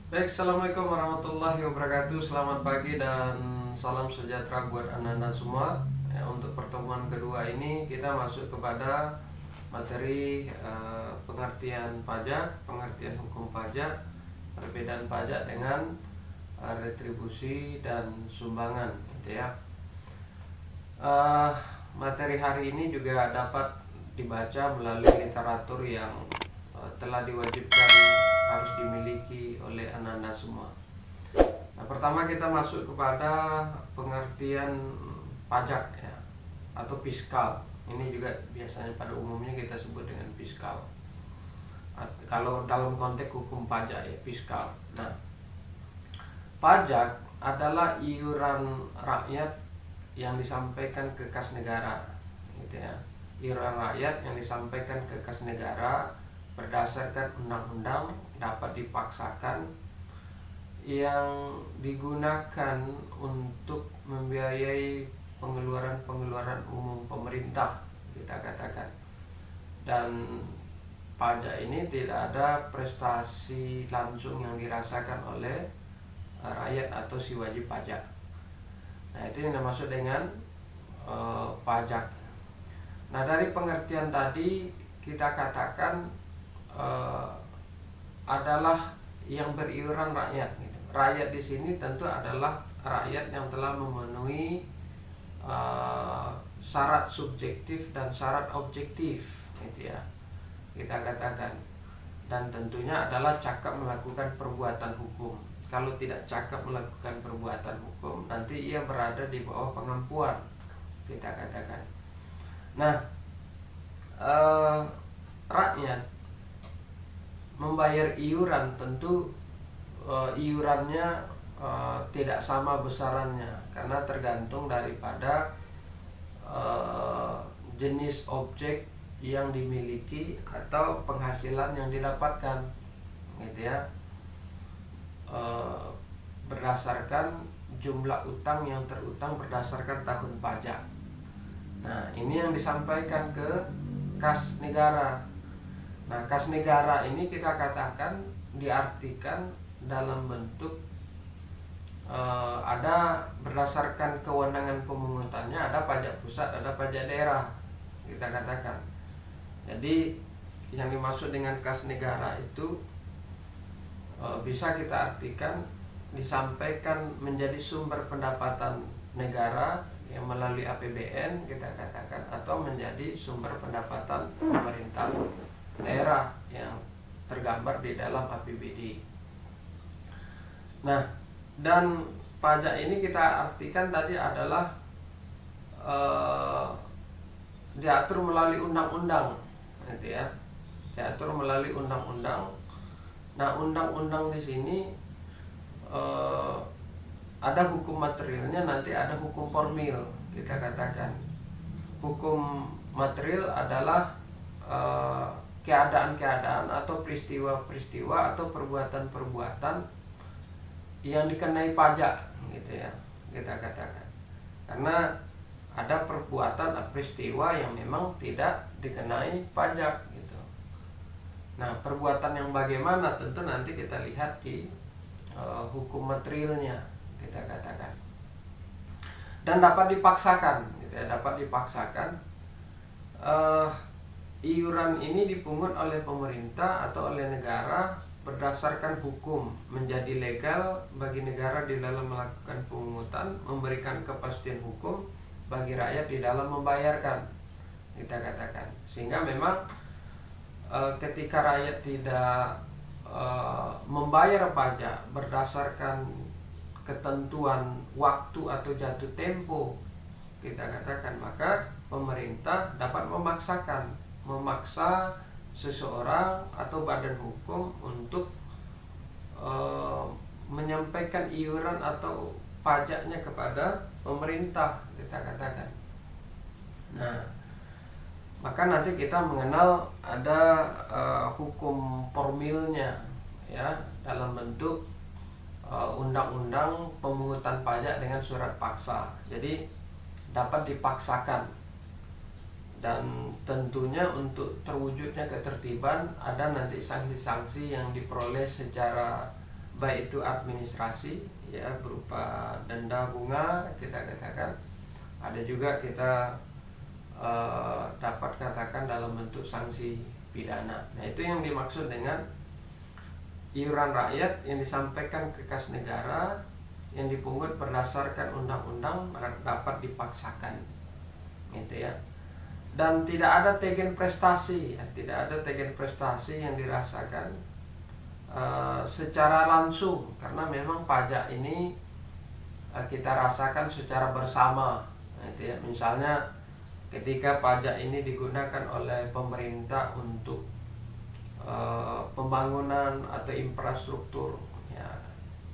Baik, Assalamualaikum warahmatullahi wabarakatuh. Selamat pagi dan salam sejahtera buat anda semua. Untuk pertemuan kedua ini kita masuk kepada materi pengertian pajak, pengertian hukum pajak, perbedaan pajak dengan retribusi dan sumbangan, gitu ya. Eh, Materi hari ini juga dapat dibaca melalui literatur yang telah diwajibkan harus dimiliki oleh anda semua. Nah, pertama kita masuk kepada pengertian pajak ya, atau fiskal. Ini juga biasanya pada umumnya kita sebut dengan fiskal. Kalau dalam konteks hukum pajak ya fiskal. Nah, pajak adalah iuran rakyat yang disampaikan ke kas negara, gitu ya. Iuran rakyat yang disampaikan ke kas negara berdasarkan undang-undang dapat dipaksakan yang digunakan untuk membiayai pengeluaran-pengeluaran umum pemerintah, kita katakan. Dan pajak ini tidak ada prestasi langsung yang dirasakan oleh rakyat atau si wajib pajak. Nah, itu yang dimaksud dengan pajak. Nah, dari pengertian tadi kita katakan adalah yang beriuran rakyat. Gitu. Rakyat di sini tentu adalah rakyat yang telah memenuhi syarat subjektif dan syarat objektif, gitu ya. Kita katakan, dan tentunya adalah cakap melakukan perbuatan hukum. Kalau tidak cakap melakukan perbuatan hukum, nanti ia berada di bawah pengampuan, kita katakan. Nah, rakyat membayar iuran tentu iurannya tidak sama besarannya karena tergantung daripada jenis objek yang dimiliki atau penghasilan yang didapatkan, gitu ya. Berdasarkan jumlah utang yang terutang berdasarkan tahun pajak. Nah, ini yang disampaikan ke kas negara. Nah, kas negara ini kita katakan diartikan dalam bentuk ada berdasarkan kewenangan pemungutannya, ada pajak pusat, ada pajak daerah, kita katakan. Jadi yang dimaksud dengan kas negara itu bisa kita artikan disampaikan menjadi sumber pendapatan negara yang melalui APBN, kita katakan, atau menjadi sumber pendapatan pemerintah daerah yang tergambar di dalam APBD. Nah, dan pajak ini kita artikan tadi adalah diatur melalui undang-undang, gitu ya. Diatur melalui undang-undang. Nah, undang-undang di sini ada hukum materialnya, nanti ada hukum formil, kita katakan. Hukum material adalah keadaan-keadaan atau peristiwa-peristiwa atau perbuatan-perbuatan yang dikenai pajak, gitu ya, kita katakan. Karena ada perbuatan atau peristiwa yang memang tidak dikenai pajak, gitu. Nah, perbuatan yang bagaimana tentu nanti kita lihat di hukum materialnya, kita katakan. Dan dapat dipaksakan, gitu ya, dapat dipaksakan. Iuran ini dipungut oleh pemerintah atau oleh negara berdasarkan hukum, menjadi legal bagi negara di dalam melakukan pemungutan, memberikan kepastian hukum bagi rakyat di dalam membayarkan, kita katakan. Sehingga memang ketika rakyat tidak membayar pajak berdasarkan ketentuan waktu atau jatuh tempo, kita katakan, maka pemerintah dapat memaksa seseorang atau badan hukum untuk menyampaikan iuran atau pajaknya kepada pemerintah, kita katakan. Nah, maka nanti kita mengenal ada hukum formilnya, ya, dalam bentuk undang-undang pemungutan pajak dengan surat paksa. Jadi dapat dipaksakan. Dan tentunya untuk terwujudnya ketertiban ada nanti sanksi-sanksi yang diperoleh secara baik itu administrasi ya berupa denda bunga kita katakan, ada juga kita dapat katakan dalam bentuk sanksi pidana. Nah, itu yang dimaksud dengan iuran rakyat yang disampaikan ke kas negara yang dipungut berdasarkan undang-undang dapat dipaksakan, gitu ya. Dan tidak ada tegen prestasi, ya, tidak ada tegen prestasi yang dirasakan secara langsung, karena memang pajak ini kita rasakan secara bersama, gitu ya. Misalnya ketika pajak ini digunakan oleh pemerintah untuk pembangunan atau infrastruktur, ya,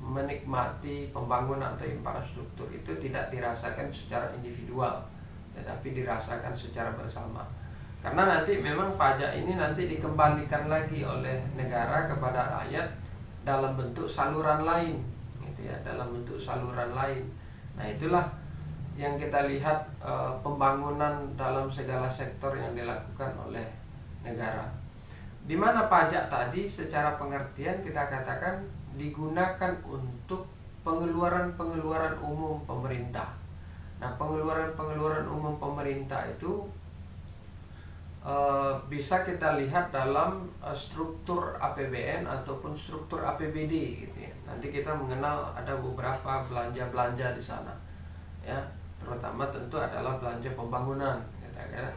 menikmati pembangunan atau infrastruktur itu tidak dirasakan secara individual, tetapi dirasakan secara bersama. Karena nanti memang pajak ini nanti dikembalikan lagi oleh negara kepada rakyat dalam bentuk saluran lain, gitu ya, dalam bentuk saluran lain. Nah, itulah yang kita lihat pembangunan dalam segala sektor yang dilakukan oleh negara. Di mana pajak tadi secara pengertian kita katakan digunakan untuk pengeluaran-pengeluaran umum pemerintah. Nah, pengeluaran-pengeluaran umum pemerintah itu bisa kita lihat dalam struktur APBN ataupun struktur APBD, gitu ya. Nanti kita mengenal ada beberapa belanja-belanja di sana, ya. Terutama tentu adalah belanja pembangunan, kita katakan.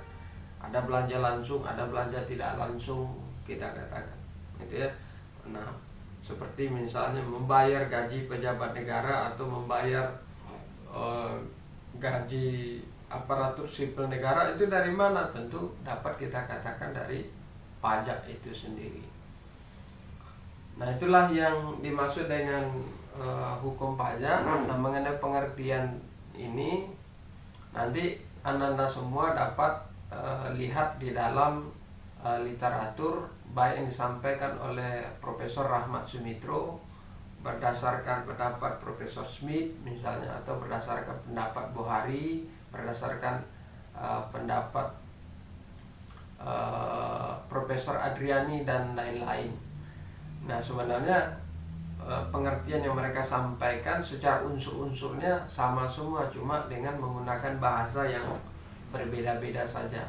Ada belanja langsung, ada belanja tidak langsung, kita katakan, gitu ya. Nah, seperti misalnya membayar gaji pejabat negara atau membayar gaji aparatur sipil negara, itu dari mana? Tentu dapat kita katakan dari pajak itu sendiri. Nah, itulah yang dimaksud dengan hukum pajak. Nah, mengenai pengertian ini nanti anda semua dapat lihat di dalam literatur baik yang disampaikan oleh Profesor Rahmat Sumitro berdasarkan pendapat Profesor Smith misalnya, atau berdasarkan pendapat Bohari, berdasarkan pendapat Profesor Adriani dan lain-lain. Nah, sebenarnya pengertian yang mereka sampaikan secara unsur-unsurnya sama semua, cuma dengan menggunakan bahasa yang berbeda-beda saja.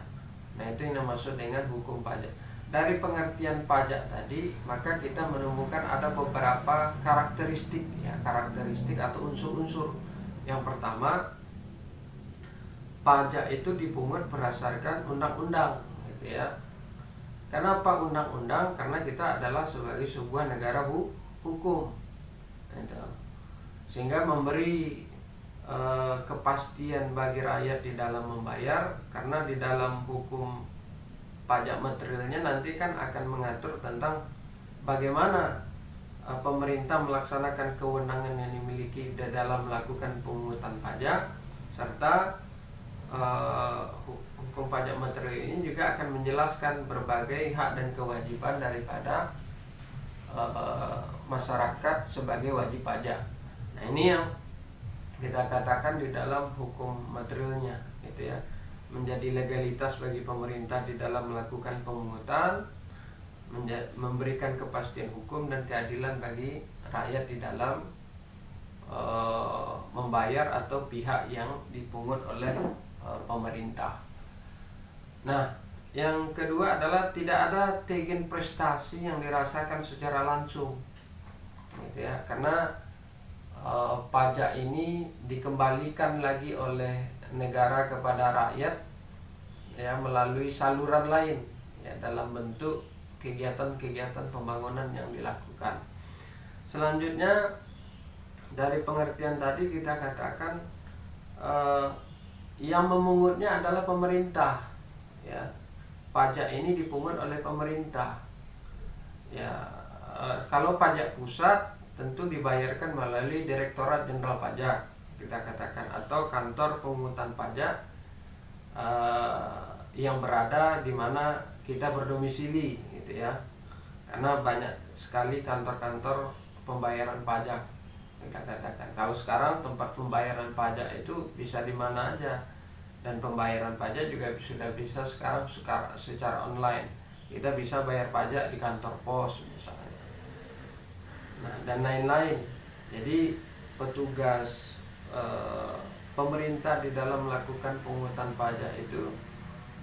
Nah, itu yang dimaksud dengan hukum pajak. Dari pengertian pajak tadi, maka kita menemukan ada beberapa karakteristik, ya, karakteristik atau unsur-unsur. Yang pertama, pajak itu dipungut berdasarkan undang-undang, gitu ya. Kenapa undang-undang? Karena kita adalah sebagai sebuah negara hukum, gitu. Sehingga memberi kepastian bagi rakyat di dalam membayar, karena di dalam hukum pajak materialnya nanti kan akan mengatur tentang bagaimana pemerintah melaksanakan kewenangan yang dimiliki di dalam melakukan pemungutan pajak, serta hukum pajak material ini juga akan menjelaskan berbagai hak dan kewajiban daripada masyarakat sebagai wajib pajak. Nah, ini yang kita katakan di dalam hukum materialnya, gitu ya, menjadi legalitas bagi pemerintah di dalam melakukan pemungutan, memberikan kepastian hukum dan keadilan bagi rakyat di dalam membayar atau pihak yang dipungut oleh pemerintah. Nah, yang kedua adalah tidak ada tegen prestasi yang dirasakan secara langsung, gitu ya, karena pajak ini dikembalikan lagi oleh negara kepada rakyat, ya, melalui saluran lain, ya, dalam bentuk kegiatan-kegiatan pembangunan yang dilakukan. Selanjutnya, dari pengertian tadi kita katakan yang memungutnya adalah pemerintah, ya. Pajak ini dipungut oleh pemerintah, ya. Kalau pajak pusat tentu dibayarkan melalui Direktorat Jenderal Pajak, kita katakan, atau kantor pemungutan pajak yang berada di mana kita berdomisili, gitu ya. Karena banyak sekali kantor-kantor pembayaran pajak, kita katakan. Kalau sekarang tempat pembayaran pajak itu bisa di mana aja, dan pembayaran pajak juga sudah bisa sekarang secara online. Kita bisa bayar pajak di kantor pos misalnya. nah, dan lain-lain. Jadi petugas pemerintah di dalam melakukan pungutan pajak itu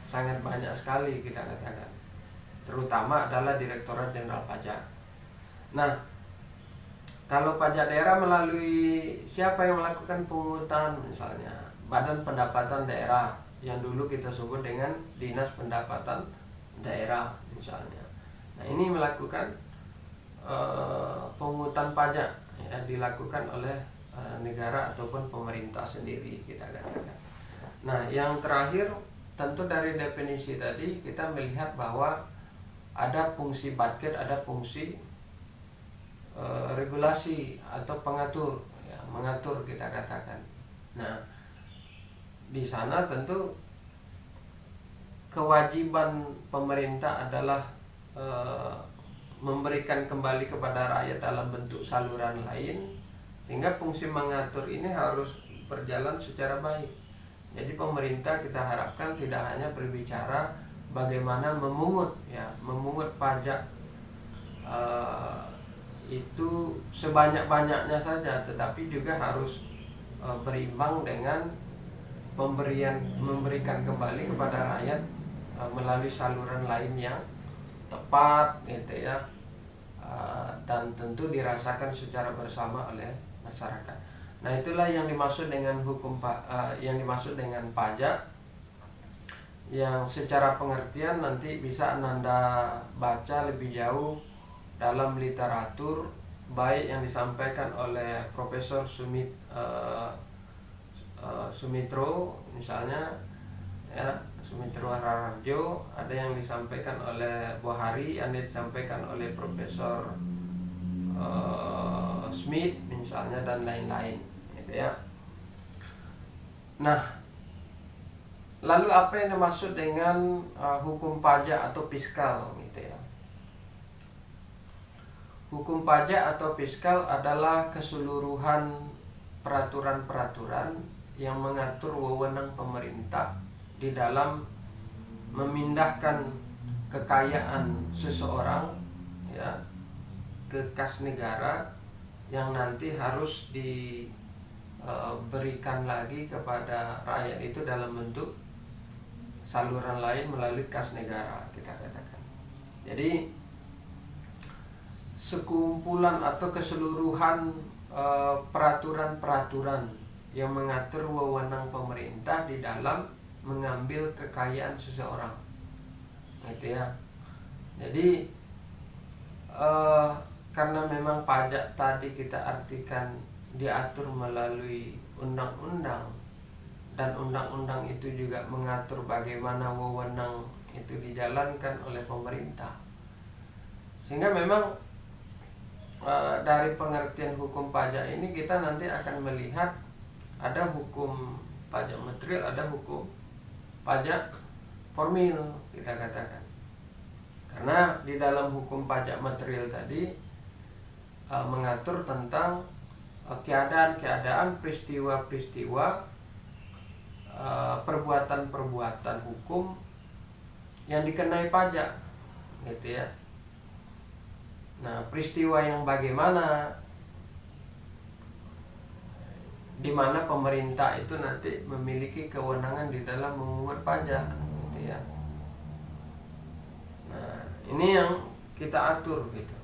sangat banyak sekali kita katakan, terutama adalah Direktorat Jenderal Pajak. Nah, kalau pajak daerah melalui siapa yang melakukan pungutan, misalnya Badan Pendapatan Daerah yang dulu kita sebut dengan Dinas Pendapatan Daerah misalnya. Nah, ini melakukan pungutan pajak ya, dilakukan oleh negara ataupun pemerintah sendiri kita katakan. Nah, yang terakhir tentu dari definisi tadi kita melihat bahwa ada fungsi budget, ada fungsi regulasi atau pengatur ya, mengatur kita katakan. Nah, di sana tentu kewajiban pemerintah adalah memberikan kembali kepada rakyat dalam bentuk saluran lain, sehingga fungsi mengatur ini harus berjalan secara baik. Jadi pemerintah kita harapkan tidak hanya berbicara bagaimana memungut pajak itu sebanyak-banyaknya saja, tetapi juga harus berimbang dengan memberikan kembali kepada rakyat melalui saluran lain yang tepat gitu ya, dan tentu dirasakan secara bersama oleh masyarakat. Nah, itulah yang dimaksud dengan yang dimaksud dengan pajak, yang secara pengertian nanti bisa Anda baca lebih jauh dalam literatur, baik yang disampaikan oleh Profesor Sumitro misalnya ya, Sumitro Hararjo, ada yang disampaikan oleh Bohari, ada yang disampaikan oleh Profesor Smith misalnya, dan lain-lain gitu ya. Nah, lalu apa yang dimaksud dengan hukum pajak atau fiskal gitu ya? Hukum pajak atau fiskal adalah keseluruhan peraturan-peraturan yang mengatur wewenang pemerintah di dalam memindahkan kekayaan seseorang ya ke kas negara, yang nanti harus diberikan lagi kepada rakyat itu dalam bentuk saluran lain melalui kas negara kita katakan. Jadi sekumpulan atau keseluruhan peraturan-peraturan yang mengatur wewenang pemerintah di dalam mengambil kekayaan seseorang, gitu ya. Jadi karena memang pajak tadi kita artikan diatur melalui undang-undang, dan undang-undang itu juga mengatur bagaimana wewenang itu dijalankan oleh pemerintah, sehingga memang dari pengertian hukum pajak ini kita nanti akan melihat ada hukum pajak material, ada hukum pajak formil kita katakan. Karena di dalam hukum pajak material tadi mengatur tentang keadaan-keadaan, peristiwa-peristiwa, perbuatan-perbuatan hukum yang dikenai pajak gitu ya. Nah, peristiwa yang bagaimana, di mana pemerintah itu nanti memiliki kewenangan di dalam memungut pajak gitu ya. Nah, ini yang kita atur gitu.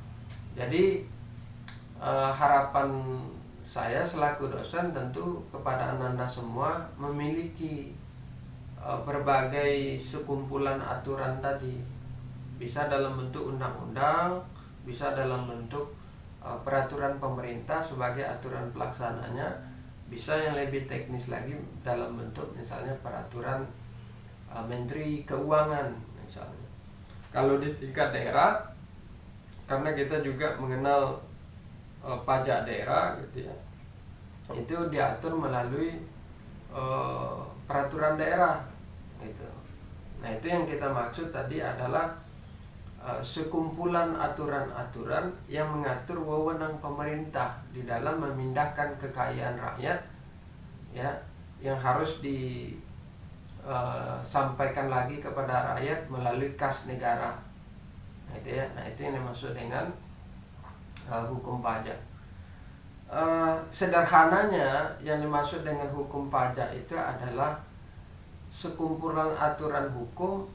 Jadi harapan saya selaku dosen tentu kepada Anda semua memiliki berbagai sekumpulan aturan tadi, bisa dalam bentuk undang-undang, bisa dalam bentuk peraturan pemerintah sebagai aturan pelaksananya, bisa yang lebih teknis lagi dalam bentuk misalnya peraturan Menteri Keuangan misalnya. Kalau di tingkat daerah, karena kita juga mengenal pajak daerah gitu ya, itu diatur melalui peraturan daerah gitu. Nah, itu yang kita maksud tadi adalah sekumpulan aturan-aturan yang mengatur wewenang pemerintah di dalam memindahkan kekayaan rakyat ya, yang harus disampaikan lagi kepada rakyat melalui kas negara. Nah, itu ya. Nah, itu yang dimaksud dengan hukum pajak. Sederhananya yang dimaksud dengan hukum pajak itu adalah sekumpulan aturan hukum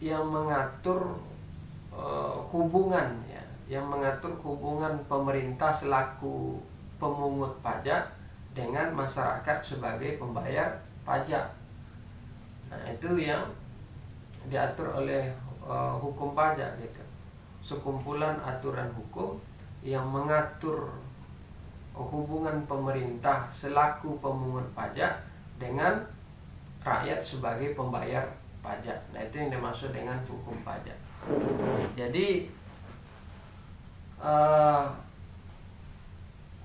yang mengatur hubungan ya, yang mengatur hubungan pemerintah selaku pemungut pajak dengan masyarakat sebagai pembayar pajak. Nah, itu yang diatur oleh hukum pajak gitu. Sekumpulan aturan hukum yang mengatur hubungan pemerintah selaku pemungut pajak dengan rakyat sebagai pembayar pajak. Nah, itu yang dimaksud dengan hukum pajak. Jadi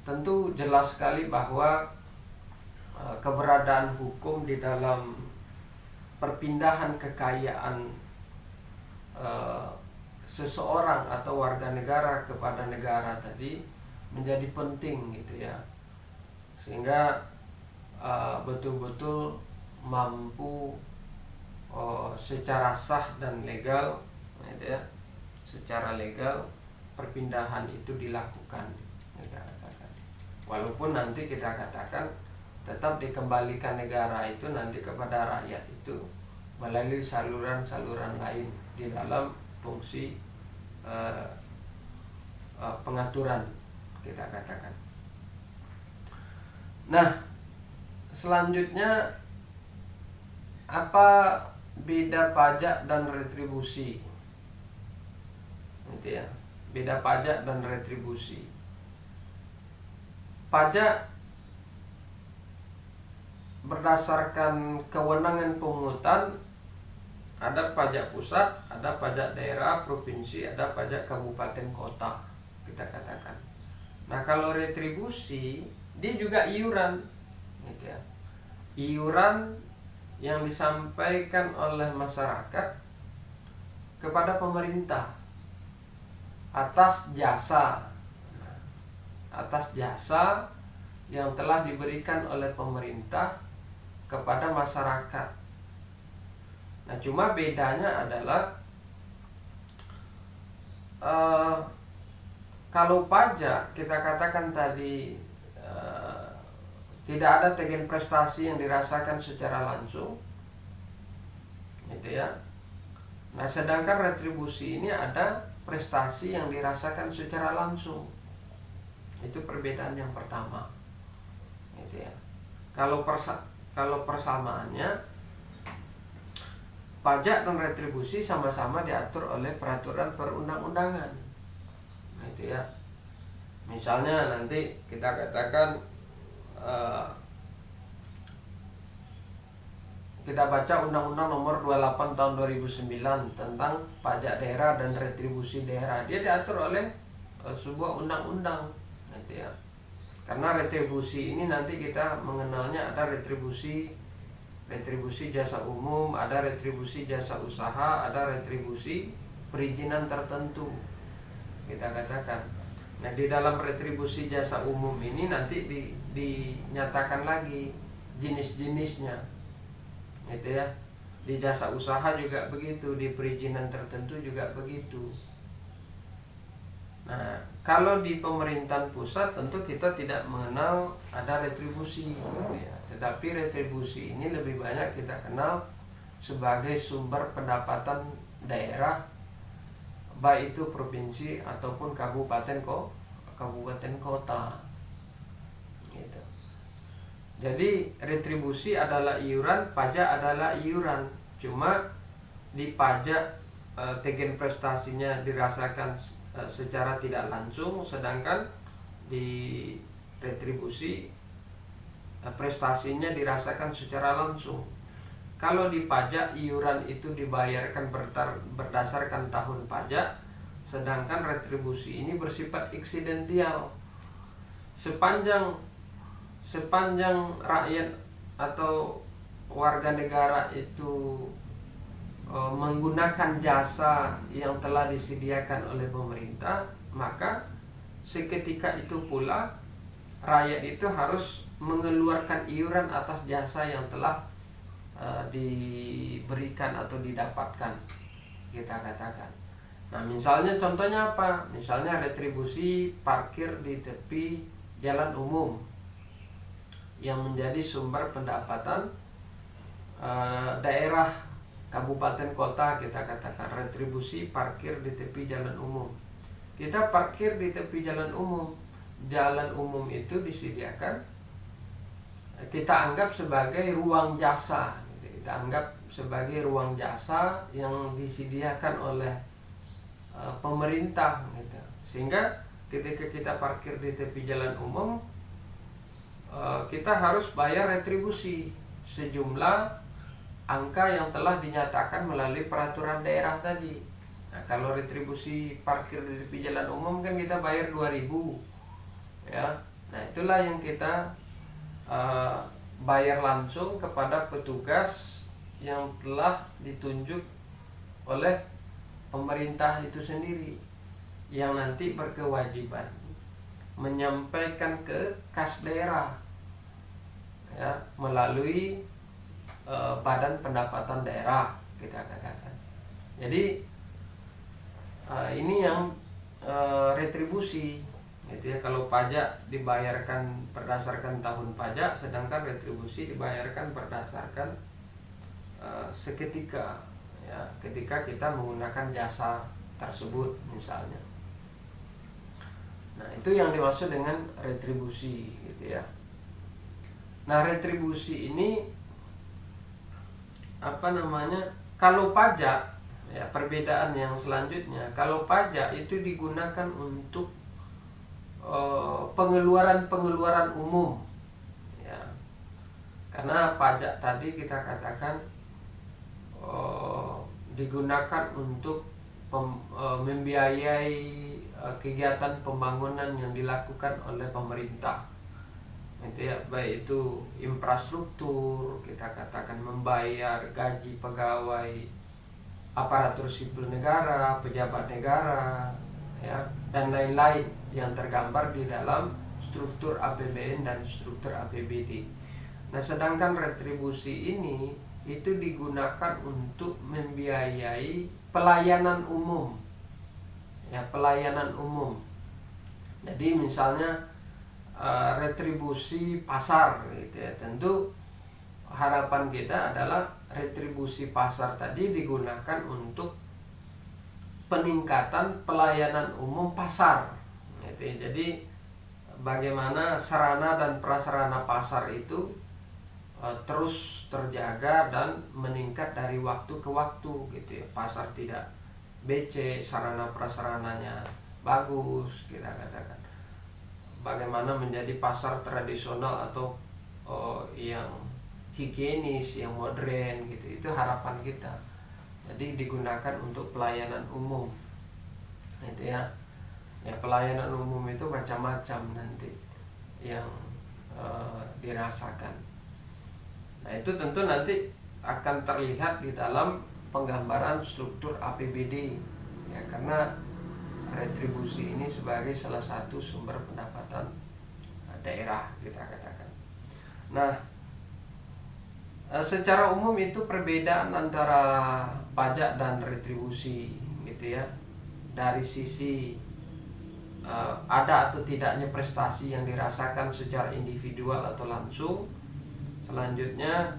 tentu jelas sekali bahwa keberadaan hukum di dalam perpindahan kekayaan seseorang atau warga negara kepada negara tadi menjadi penting gitu ya, sehingga betul-betul mampu secara sah dan legal gitu ya, secara legal perpindahan itu dilakukan. Walaupun nanti kita katakan tetap dikembalikan negara itu nanti kepada rakyat itu melalui saluran-saluran lain di dalam fungsi pengaturan kita katakan. Nah, selanjutnya apa beda pajak dan retribusi? Gitu ya. Beda pajak dan retribusi. Pajak berdasarkan kewenangan pungutan, ada pajak pusat, ada pajak daerah, provinsi, ada pajak kabupaten kota, kita katakan. Nah, kalau retribusi, dia juga iuran, gitu ya. Iuran yang disampaikan oleh masyarakat kepada pemerintah atas jasa yang telah diberikan oleh pemerintah kepada masyarakat. Nah, cuma bedanya adalah kalau pajak kita katakan tadi tidak ada tegen prestasi yang dirasakan secara langsung, gitu ya. Nah, sedangkan retribusi ini ada prestasi yang dirasakan secara langsung. Itu perbedaan yang pertama, gitu ya. Kalau persamaannya, pajak dan retribusi sama-sama diatur oleh peraturan perundang-undangan, gitu ya. Misalnya nanti kita katakan kita baca Undang-Undang Nomor 28 Tahun 2009 tentang pajak daerah dan retribusi daerah. Dia diatur oleh sebuah undang-undang, gitu ya. Karena retribusi ini nanti kita mengenalnya ada retribusi jasa umum, ada retribusi jasa usaha, ada retribusi perizinan tertentu, kita katakan. Nah, di dalam retribusi jasa umum ini nanti dinyatakan lagi jenis-jenisnya, gitu ya. Di jasa usaha juga begitu, di perizinan tertentu juga begitu. Nah, kalau di pemerintahan pusat tentu kita tidak mengenal ada retribusi, gitu ya. Tetapi retribusi ini lebih banyak kita kenal sebagai sumber pendapatan daerah, baik itu provinsi ataupun kabupaten kota, gitu. Jadi retribusi adalah iuran, pajak adalah iuran. Cuma di pajak tegen prestasinya dirasakan secara tidak langsung, sedangkan di retribusi prestasinya dirasakan secara langsung. Kalau di pajak, iuran itu dibayarkan berdasarkan tahun pajak, sedangkan retribusi ini bersifat eksidensial. Sepanjang rakyat atau warga negara itu menggunakan jasa yang telah disediakan oleh pemerintah, maka seketika itu pula rakyat itu harus mengeluarkan iuran atas jasa yang telah diberikan atau didapatkan, kita katakan. Nah, misalnya contohnya apa? Misalnya retribusi parkir di tepi jalan umum yang menjadi sumber pendapatan daerah, kabupaten, kota. Kita katakan retribusi parkir di tepi jalan umum. Kita parkir di tepi jalan umum. Jalan umum itu disediakan, kita anggap sebagai ruang jasa. Kita anggap sebagai ruang jasa yang disediakan oleh pemerintah gitu. Sehingga ketika kita parkir di tepi jalan umum, kita harus bayar retribusi sejumlah angka yang telah dinyatakan melalui peraturan daerah tadi. Nah, kalau retribusi parkir di tepi jalan umum kan kita bayar 2.000 ya. Nah, itulah yang kita bayar langsung kepada petugas yang telah ditunjuk oleh pemerintah itu sendiri, yang nanti berkewajiban menyampaikan ke kas daerah ya, melalui badan pendapatan daerah, kita katakan. Jadi ini yang retribusi gitu ya. Kalau pajak dibayarkan berdasarkan tahun pajak, sedangkan retribusi dibayarkan berdasarkan seketika ya, ketika kita menggunakan jasa tersebut misalnya. Nah, itu yang dimaksud dengan retribusi gitu ya. Nah, retribusi ini kalau pajak ya, perbedaan yang selanjutnya, kalau pajak itu digunakan untuk pengeluaran umum ya. Karena pajak tadi kita katakan digunakan untuk membiayai kegiatan pembangunan yang dilakukan oleh pemerintah itu ya, baik itu infrastruktur, kita katakan membayar gaji pegawai, aparatur sipil negara, pejabat negara ya, dan lain-lain yang tergambar di dalam struktur APBN dan struktur APBD. Nah, sedangkan retribusi ini itu digunakan untuk membiayai pelayanan umum ya, pelayanan umum. Jadi misalnya retribusi pasar gitu ya, tentu harapan kita adalah retribusi pasar tadi digunakan untuk peningkatan pelayanan umum pasar gitu ya. Jadi bagaimana sarana dan prasarana pasar itu terus terjaga dan meningkat dari waktu ke waktu gitu ya. Pasar tidak becek, sarana prasarananya bagus, kita katakan. Bagaimana menjadi pasar tradisional atau yang higienis, yang modern gitu. Itu harapan kita. Jadi digunakan untuk pelayanan umum gitu ya. Ya, pelayanan umum itu macam-macam nanti yang dirasakan. Nah, itu tentu nanti akan terlihat di dalam penggambaran struktur APBD ya, karena retribusi ini sebagai salah satu sumber pendapatan daerah, kita katakan. Nah, secara umum itu perbedaan antara pajak dan retribusi gitu ya. Dari sisi ada atau tidaknya prestasi yang dirasakan secara individual atau langsung. Selanjutnya,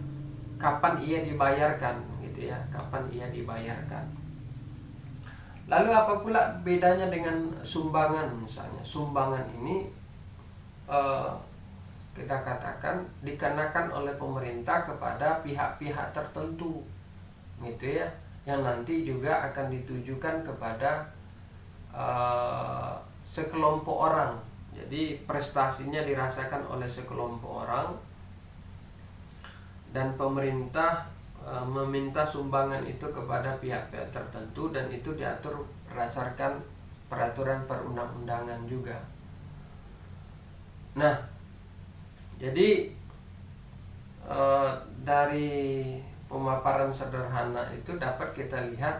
kapan ia dibayarkan gitu ya, kapan ia dibayarkan. Lalu apa pula bedanya dengan sumbangan misalnya? Sumbangan ini kita katakan dikenakan oleh pemerintah kepada pihak-pihak tertentu gitu ya, yang nanti juga akan ditujukan kepada sekelompok orang. Jadi prestasinya dirasakan oleh sekelompok orang, dan pemerintah meminta sumbangan itu kepada pihak-pihak tertentu, dan itu diatur berdasarkan peraturan perundang-undangan juga. Nah, jadi dari pemaparan sederhana itu dapat kita lihat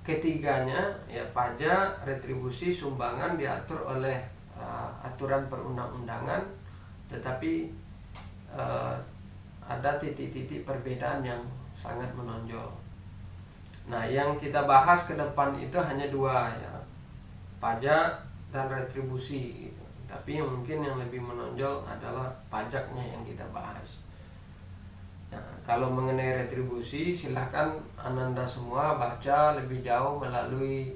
ketiganya ya, pajak, retribusi, sumbangan diatur oleh aturan perundang-undangan, tetapi ada titik-titik perbedaan yang sangat menonjol. Nah, yang kita bahas ke depan itu hanya dua ya, pajak dan retribusi gitu. Tapi mungkin yang lebih menonjol adalah pajaknya yang kita bahas. Nah, kalau mengenai retribusi, silahkan Ananda semua baca lebih jauh melalui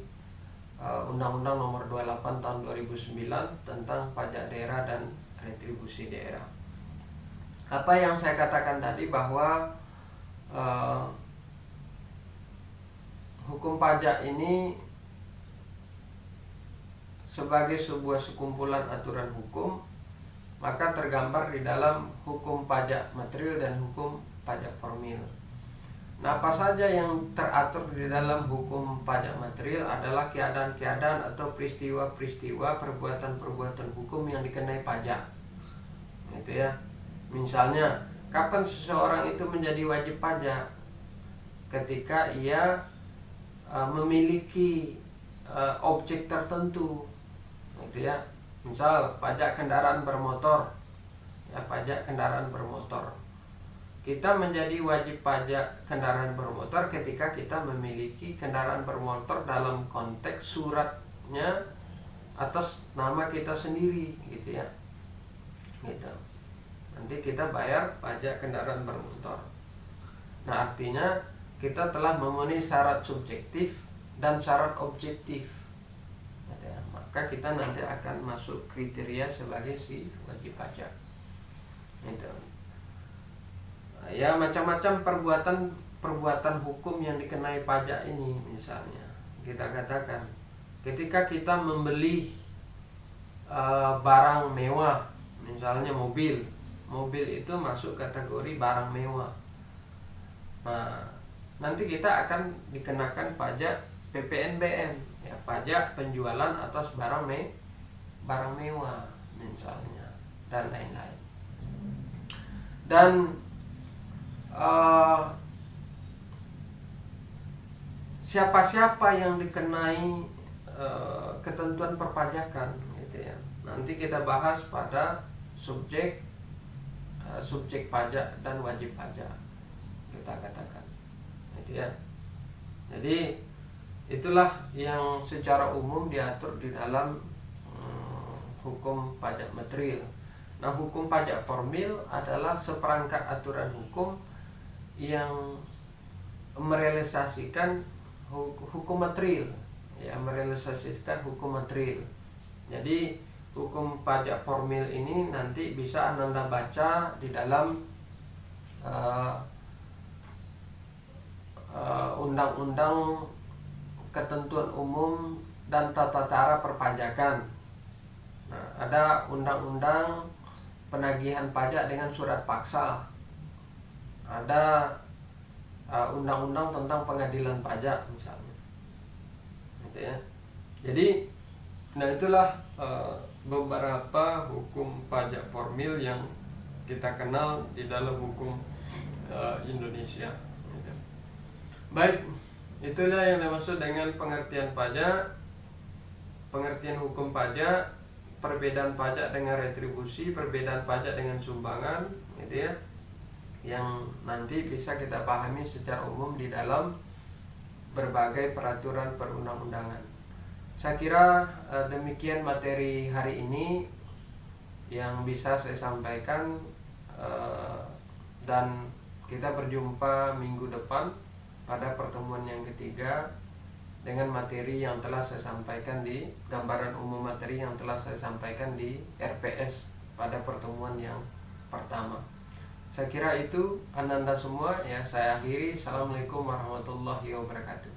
Undang-Undang Nomor 28 Tahun 2009 tentang pajak daerah dan retribusi daerah. Apa yang saya katakan tadi bahwa hukum pajak ini sebagai sebuah sekumpulan aturan hukum, maka tergambar di dalam hukum pajak material dan hukum pajak formil. Nah, apa saja yang teratur di dalam hukum pajak material adalah keadaan-keadaan atau peristiwa-peristiwa, perbuatan-perbuatan hukum yang dikenai pajak. Gitu ya. Misalnya, kapan seseorang itu menjadi wajib pajak? Ketika ia memiliki objek tertentu, gitu ya. Misal pajak kendaraan bermotor, ya, pajak kendaraan bermotor. Kita menjadi wajib pajak kendaraan bermotor ketika kita memiliki kendaraan bermotor dalam konteks suratnya atas nama kita sendiri, gitu ya. Gitu. Nanti kita bayar pajak kendaraan bermotor. Nah, artinya kita telah memenuhi syarat subjektif dan syarat objektif. Maka kita nanti akan masuk kriteria sebagai si wajib pajak. Itu. Ya, macam-macam perbuatan hukum yang dikenai pajak ini. Misalnya kita katakan ketika kita membeli barang mewah, misalnya mobil itu masuk kategori barang mewah. Nah, nanti kita akan dikenakan pajak PPNBM, ya, pajak penjualan atas barang mewah misalnya, dan lain-lain. Dan siapa-siapa yang dikenai ketentuan perpajakan, gitu ya, nanti kita bahas pada subjek pajak dan wajib pajak, kita katakan, gitu ya. Jadi itulah yang secara umum diatur di dalam hukum pajak material. Nah, hukum pajak formil adalah seperangkat aturan hukum yang merealisasikan hukum material, ya, merealisasikan hukum material. Jadi hukum pajak formil ini nanti bisa Anda baca di dalam undang-undang ketentuan umum dan tata cara perpajakan. Nah, ada undang-undang penagihan pajak dengan surat paksa, ada undang-undang tentang pengadilan pajak misalnya, gitu ya. Jadi, nah itulah beberapa hukum pajak formil yang kita kenal di dalam hukum Indonesia. Gitu. Baik, itulah yang dimaksud dengan pengertian pajak, pengertian hukum pajak, perbedaan pajak dengan retribusi, perbedaan pajak dengan sumbangan, gitu ya, yang nanti bisa kita pahami secara umum di dalam berbagai peraturan perundang-undangan. Saya kira demikian materi hari ini yang bisa saya sampaikan, dan kita berjumpa minggu depan pada pertemuan yang ketiga dengan materi yang telah saya sampaikan di gambaran umum materi yang telah saya sampaikan di RPS pada pertemuan yang pertama. Saya kira itu Ananda semua, ya, saya akhiri. Assalamualaikum warahmatullahi wabarakatuh.